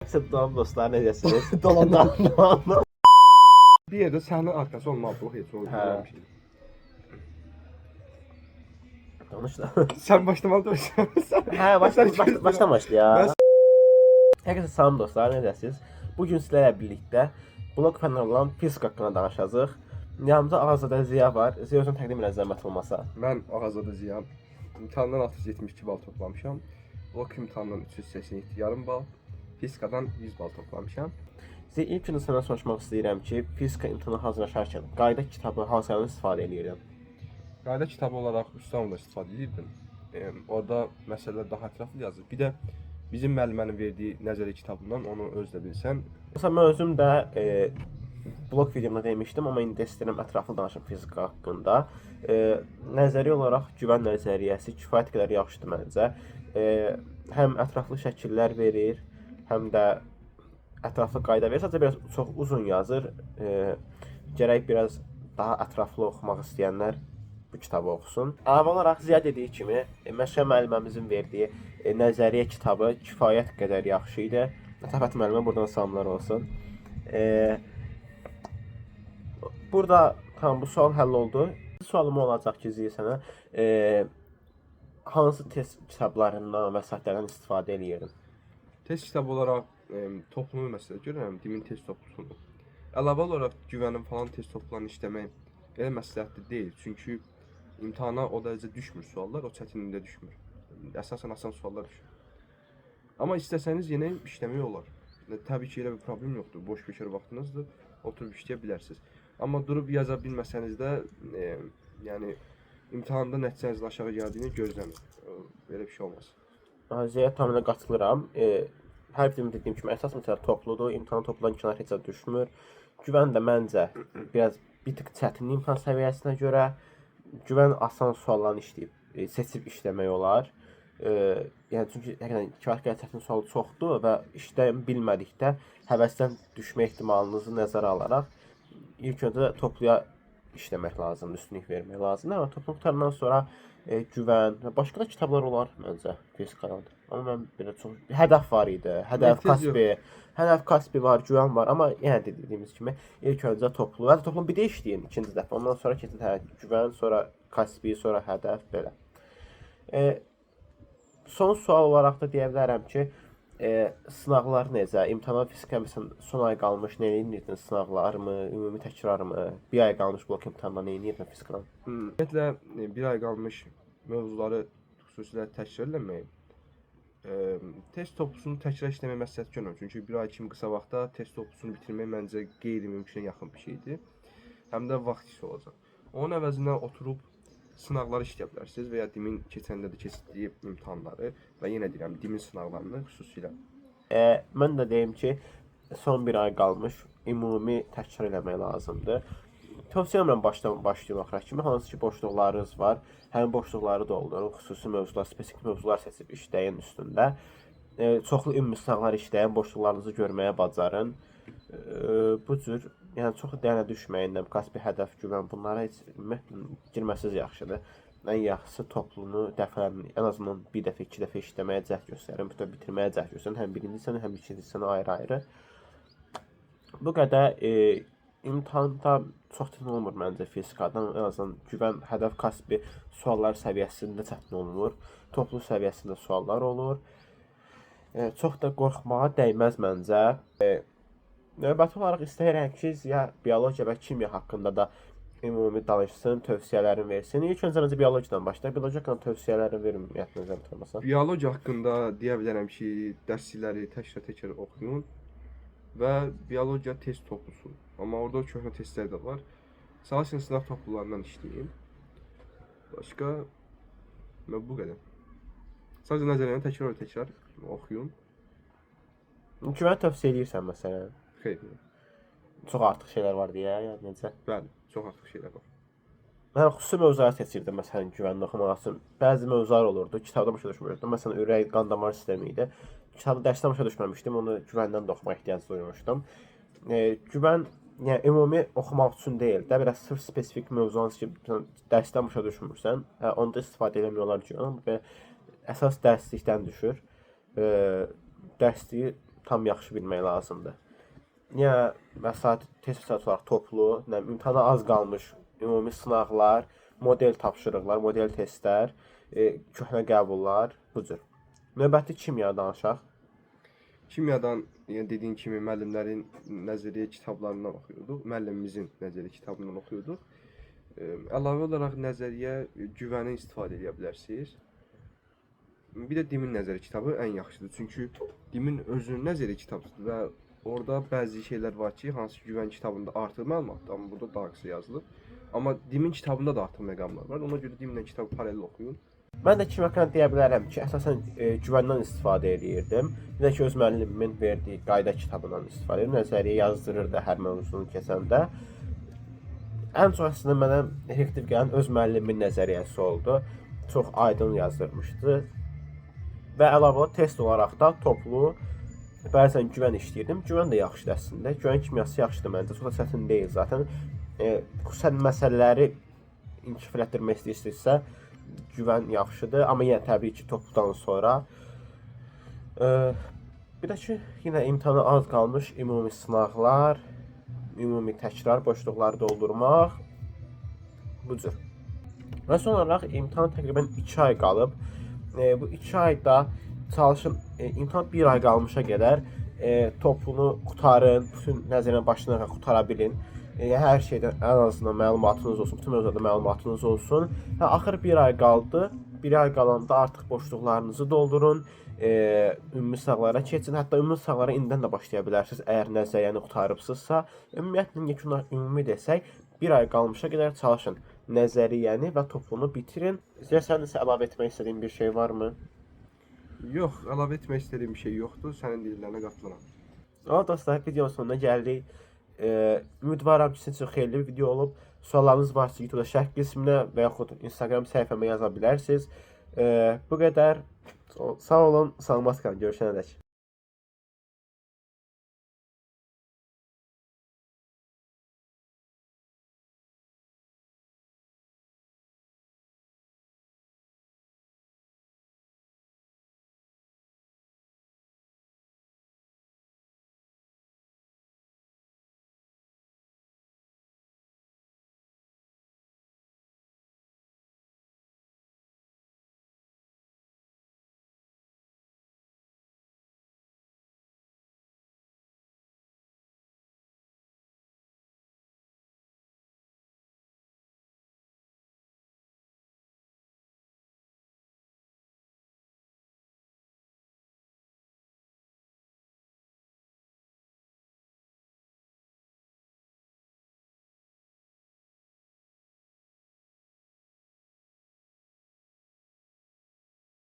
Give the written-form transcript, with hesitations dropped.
Salam dostlar, necəsiniz? Dolandan. Bir yerdə sənin arxası olmalı, o heç olmamışdı. Danış da. Sən başlamalı deyirsən. Hə, başla ya. Hər kəsə salam dostlar, necəsiniz? Bugün sizlərlə birlikdə blok fənləri olan fizika haqqında danışacağıq. Yanımda Ağazadə Ziya var. Ziya özünü təqdim elə zəhmət olmasa. Mən Ağazadə Ziya. İmtahandan 672 bal toplamışam. Blok imtahandan 387 yarım bal. Fizikadan 100 bal toplamışam. Ziya, ilk gün sənə soruşmaq istəyirəm ki, fizika imtahanına hazırlaşarkən qayda kitabı hansılarını istifadə edirəm? Qayda kitabı olaraq üstəmlə istifadə edirdim. Orada məsələlər daha ətraflı yazılır. Bir də bizim müəllimənin verdiyi nəzəriyyə kitabından onu öz də bilsən. Məsələn, mən özüm də blog videomda demişdim, amma indi istəyirəm ətraflı danışım fizika haqqında. Nəzəriyyə olaraq güvən nəzəriyyəsi kifayət qədər yaxşıdır məncə. Həm ətraflı şəkillər verir, həm də ətraflı qayda verir. Sadəcə biraz çox uzun yazır. Gərək biraz daha ətraflı oxumaq istəyənlər bu kitabı oxusun. Əlavə olaraq Ziya dediyi kimi, Məşə müəlliməmizin verdiyi nəzəriyyə kitabı kifayət qədər yaxşı idi. Lətafət müəllimə buradan salamlar olsun. Burada tam bu sual həll oldu. Sualım olacaq ki, Ziya sənə hansı test kitablarından və saitlərdən istifadə edirdin? Test kitabı olaraq toplumu məsələ görürəm, dimin test toplusunu. Əlavə olaraq güvənin falan test toplarını işləmək elə məsləhətli deyil. Çünki imtahana o dərəcə düşmür suallar, o çətinlikdə düşmür. Əsasən asan suallar düşür. Amma istəsəniz yenə işləmək olar. Təbii ki, elə bir problem yoxdur. Boş keçər vaxtınızdır, oturub işləyə bilərsiniz. Amma durub yaza bilməsəniz də, yəni imtahanda nəticənizin aşağı gəldiyini gözləmin. Belə bir şey olmaz. Ziya, tamamilə qatılıram. Hər bir dediyim kimi əsas məsələ topludur. İmtahan toplan kənar heç düşmür. Güvən də məncə bir tık çətinlik imtahan səviyyəsinə görə güvən asan suallarını işləyib seçib işləmək olar. Yəni çünki həqiqətən kifayət qədər çətin sual çoxdur və işləyə bilmədikdə həvəsdən düşmə ehtimalınızı nəzərə alaraq ilk öncə topluya işləmək lazımdır, üstünlük vermək lazımdır. Amma toplu qurtarandan sonra güvən və başqa da kitablar olar məncə fizikadan. Amma mən belə çox hədəf var idi. Hədəf Kaspi var, güvən var. Amma yenə dediyimiz kimi ilk öncə toplu və toplu bir də işləyin ikinci dəfə. Ondan sonra keçid güvən, sonra Kaspi, sonra hədəf belə. Son sual olaraq da deyə bilərəm ki, sınaqlar necə? İmtahana fizika məsələn son ay qalmış, nə edirdin? Sınaqlarmı, ümumi təkrarmı? Bir ay qalmış blok imtahandan nə edirdin fizikadan? Ümumiyyətlə bir ay qalmış mövzuları xüsusilə təkrar eləmək. Test toplusunu təkrar işləmək məsləhət görmürəm. Çünki bir ay kimi qısa vaxtda test toplusunu bitirmək məncə qeyri-mümkünə yaxın bir şeydir. Həm də vaxt işi olacaq. Onun əvəzinə oturub sınaqları işləyə bilərsiniz və ya dimin keçəndə də keçirdiyi imtahanları və yenə deyirəm, dimin sınaqlarını xüsusilə. Mən də deyim ki, son bir ay qalmış, ümumi təkrar eləmək lazımdır. Tövsiyə edirəm başlayım axıra kimi, hansı ki boşluqlarınız var, həmin boşluqları doldurun, xüsusi mövzular, spesifik mövzular seçib işləyin üstündə. Çoxlu ümumi sınaqlar işləyin, boşluqlarınızı görməyə bacarın. Bu cür, yəni çox dəyənə düşməyin, Kaspi, hədəf, güvən, bunlara heç girməsiz yaxşıdır. Ən yaxşısı toplunu dəfələrlə, ən azından bir dəfə, iki dəfə işləməyə cəhd göstərin, bütün bitirməyə cəhd göstərin, həm birinci sənə, həm ikinci sənə ayrı-ayrı. Bu qədər imtahanda çox çətin olmur məncə fizikadan, ən azından güvən, hədəf, Kaspi suallar səviyyəsində çətin olmur, toplu səviyyəsində suallar olur. Çox da qorxmağa dəyməz məncə. Növbəti olaraq istəyirəm ki, Ziya biologiya və kimya haqqında da ümumi danışsın, tövsiyələrini versin. İlk öncə məncə biologiyadan başlayaq. Biologiya haqqında tövsiyələrini verin, ümumiyyətlə tutmasaq. Biologiya haqqında deyə bilərəm ki, dərslikləri təkrar oxuyun və biologiya test toplusu. Amma orada köhnə testlər də var. Çalışın sınaq toplularından işləyin. Başqa bu qədər. Sadəcə nəzəriyyəni təkrar oxuyun. Güvən tövsiyə edirsən məsələn? Xeyr. Çox artıq şeylər var deyə, yəni necə? Bəli, çox artıq şeylər var. Mən xüsusi mövzuları seçirdim məsələn güvənli oxumaq üçün. Bəzi mövzular olurdu, kitabda başa düşmürdüm. Məsələn, ürək qan damar sistemi idi. Kitabda dərsdə başa düşməmişdim, onu güvəndən də oxumaq ehtiyacı duymuşdum. Güvən yəni ümumi oxumaq üçün deyil də, biraz sırf spesifik mövzu hansı ki, dərsdən başa düşmürsən, onda istifadə etmək olar güvən və əsas dərslikdən düşür. Dərsliyi tam yaxşı bilmək lazımdır. Niyə məsəl test olaraq toplu, nə bilim, imtahana az qalmış ümumi sınaqlar, model tapşırıqlar, model testlər, köhnə qəbullar, bu cür. Növbəti kimya danışaq. Kimyadan, yəni dediyin kimi müəllimlərin nəzəriyyə kitablarından oxuyurduq. Müəllimimizin nəzəriyyə kitabından oxuyurduq. Əlavə olaraq nəzəriyyə güvəni istifadə edə bilərsiniz. Bir də Dimin nəzəriyyə kitabı ən yaxşıdır. Çünki Dimin özünün nəzəriyyə kitabıdır və orada bəzi şeylər var ki, hansı güvən kitabında artıq məlumatdır, amma burada daha qısa yazılıb. Amma Dimin kitabında da artıq məqamlar var. Ona görə Diminlə kitabı paralel oxuyun. Mən də kim haqqında deyə bilərəm ki, əsasən güvəndən istifadə edirdim. Bir də ki, öz müəllimimin verdiyi qayda kitabından istifadə edirdim. Nəzəriyyə yazdırırdı hər mövzunu keçəndə. Ən çox əslində mənə effektiv gələn öz müəllimimin nəzəriyyəsi oldu. Çox aydın yazdırmışdı. Və əlavə test olaraq da toplu, bəzən güvən işləyirdim. Güvən də yaxşıdır əslində. Güvən kimyası yaxşıdır məncə. Çox da çətin deyil zaten. Xüsusən məsələləri inkişaf etdirmək istəyirsinizsə, güvən yaxşıdır. Amma yenə təbii ki, topludan sonra. Bir də ki, yenə imtahana az qalmış ümumi sınaqlar, ümumi təkrar, boşluqları doldurmaq. Bu cür. Və son olaraq imtahan təqribən 2 ay qalıb. Bu 2 ayda çalışın, imtahan 1 ay qalmışa qədər toplunu qutarın, bütün nəzəriyyə başına qutara bilin. Hər şeydən ən azından məlumatınız olsun, bütün mövzuda məlumatınız olsun. Axır 1 ay qaldı. 1 ay qalanda artıq boşluqlarınızı doldurun, ümumi sınaqlara keçin. Hətta ümumi sınaqlara indidən də başlaya bilərsiniz, əgər nəzəriyyəni qutarıbsınızsa. Ümumiyyətlə, ümumi desək, 1 ay qalmışa qədər çalışın. Nəzəriyyəni və toplunu bitirin. Sən isə əlavə etmək istədiyin bir şey varmı? Yox, əlavə etmək istədiyim bir şey yoxdur. Sənin dediklərinə qatılıram. O dostlar, videonun sonuna gəldik. Ümidvaram ki, sizin üçün xeyirli bir video olub. Suallarınız varsa YouTube'da şərh qisminə və yaxud Instagram səhifəmə yaza bilərsiniz. Bu qədər. Sağ olun, salamat qalın. Görüşənədək.